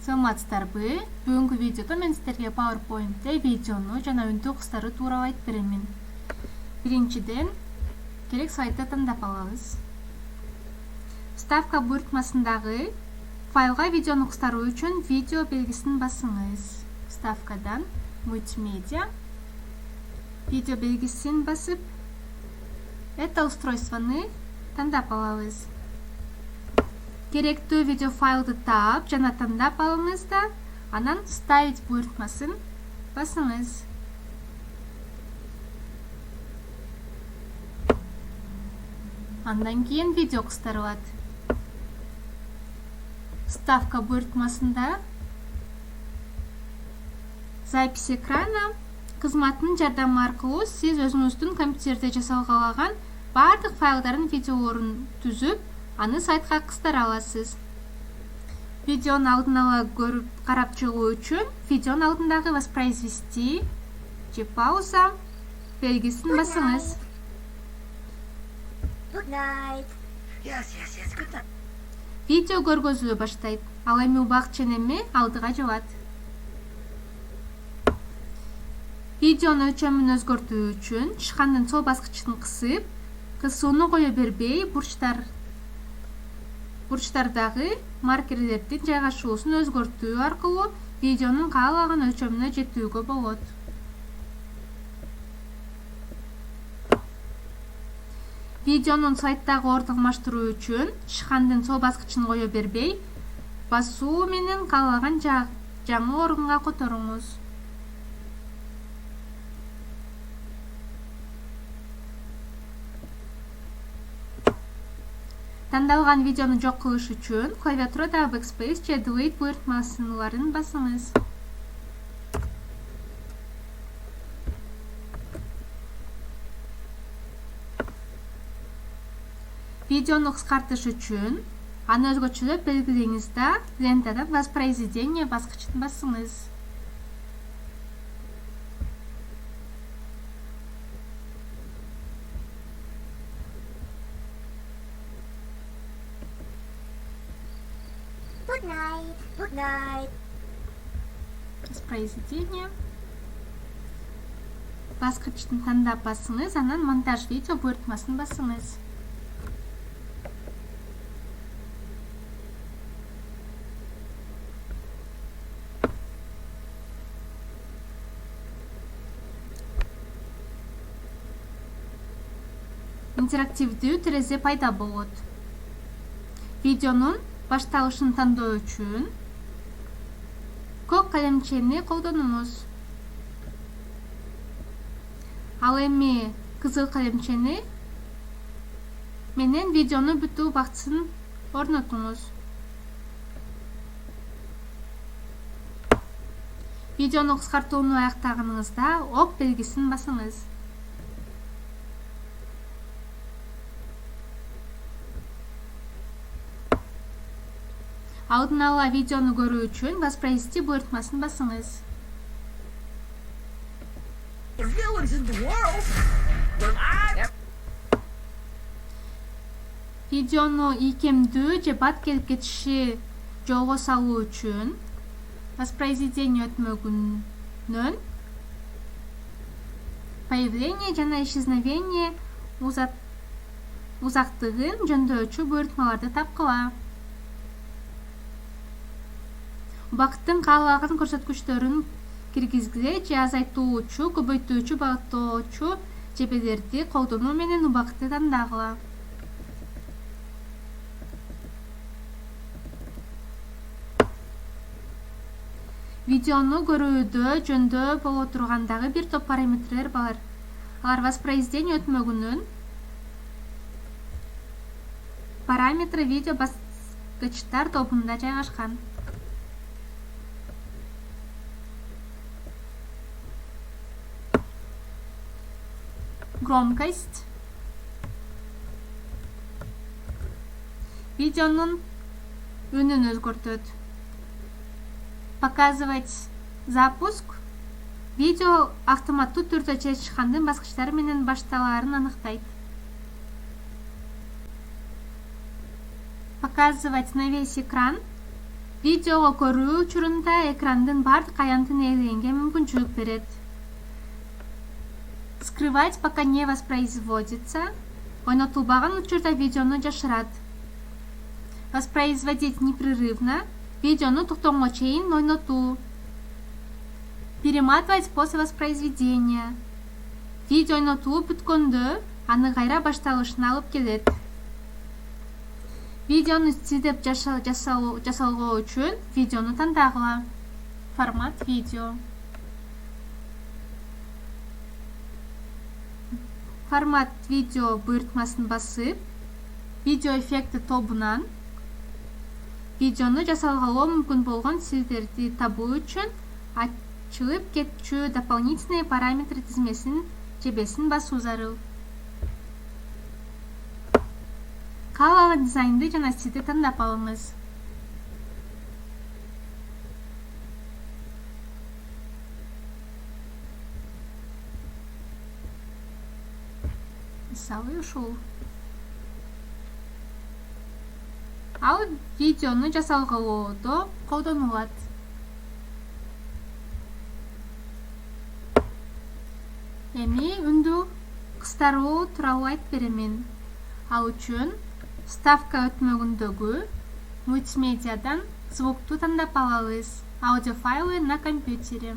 саламатсыздарбы? Бүгүнкү видеодо мен сиздерге PowerPoint'те видеону жана үндү кыстарды туурап айтып беремин. Биринчиден, керек сайтты тандап алабыз. Вставка буйртмасындагы файлга видеону кыстаруу үчүн видео белгисин басыңыз. Вставкадан мультимедиа видео белгисин басып, это устройствоны тандап алабыз. Керектүү видео файлды таап жана тандап алыңыз да, анан ставить буйртмасын басыңыз. Андан кийин видео кыстарылат. Вставка буйртмасында запись экрана кызматынын жардамы аркылуу сиз өзүңүздүн компьютерде жасалгалаган баардык файлдардын видеолорун түзүп, аны сайтка кыстара аласыз. Видеону алдын ала көрүп карап чыгуу үчүн видеонун алдындагы воспроизвести же пауза белгисин басыңыз. Видео көргөзүлө баштайт. Ал эми убакыт ченеми алдыга жабат. Видеонун өлчөмүн өзгөртүү үчүн шкандын сол баскычын кысып, кысууну кое бербей бурчтардагы маркерлердин жайгашуусун өзгөртүү аркылуу видеонун каалаган өлчөмүнө жетүүгө болот. Видеонун сайттагы ордун алмаштыруу үчүн шкандын сол баскычын кое бербей, басуу менен каалаган жаңы орунга которуңуз. Тандалган видеону жок кылыш үчүн клавиатурадагы Backspace же Delete буйртмаларын басыңыз. Видеону кыскартыш үчүн аны өзгөчөлөп белгилеңиз да лентадан воспроизведение баскычын басыңыз. Good night. Воспроизведение. Баскычтын тандап басыңыз, анан монтаж видео буйртмасын басыңыз. Интерактивдүү терезе пайда болот. Видеонун башталышын тандоо үчүн көк калемчени колдонуңуз. Ал эми кызыл калемчени менен видеону бүтүү убактысын орнотуңуз. Видеону кыскартууну аяктаганыңызда ок белгисин басыңыз. Алдын ала видеону көрүү үчүн воспроизвести буйртмасын басыңыз. Видеону ийкемдүү же бат келип кетиши жолго салуу үчүн воспроизведение өтмөгүнөн появление жана исчезновение узактыгын жөндөочү буйртмаларды тапкыла. Убакыттын каалаган көрсөткүчтөрүн киргизгиле же азайтуучу, көбөйтүүчү, багыттоочу жебелерди колдонуу менен убакытты тандагыла. Видеону көрүүдө жөндөө боло тургандагы бир топ параметрлер бар. Алар воспроизведение өтмөгүнүн параметры видео баскычтар тобунда жайгашкан. Громкость. Видеонун үнүн өзгөртөт. Показывать запуск. Видео автоматтуу түрдө чечкандын баскычтары менен башталаарын аныктайт. Показывать на весь экран. Видеого көрүү учурунда экрандын бардык аянтын ээлегенге мүмкүнчүлүк берет. Скрывать пока не воспроизводится. Ойнотулбаган учурда видеону жашырат. Воспроизводить непрерывно. Видеону токтогонго чейин ойнотуу. Перематывать после воспроизведения. Видео ойнотуу бүткөндө аны кайра башталышына алып келет. Видеону сиздеп жасалгоо үчүн видеону тандагыла. Формат видео. Формат видео буйртмасын басып, видео эффекти тобунан видеону жасалгалоо мүмкүн болгон сиздерди табуу үчүн ачылып кетчү дополнительные параметры тизмесин жебесин басуу зарыл. Каалаган дизайнды жана стилди тандап алыңыз. Мисалы ушул. Ал видеону жасалгалоодо колдонулат. Эми үндү кыстаруу тууралуу айтып беремин. Ал үчүн вставка өтмөгүндөгү мультимедиадан звукту тандап алабыз. Аудиофайлы на компьютере.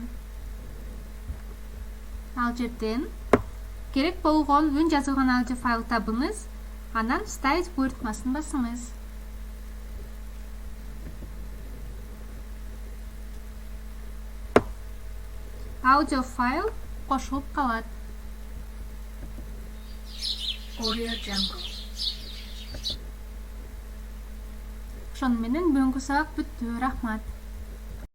Ал жерден керек болгон үн жазылган аудиофайл табыңыз, анан вставить буйртмасын басыңыз. Аудиофайл кошулуп калат. Ошону менен бүгүнкү сабак бүттү. Рахмат.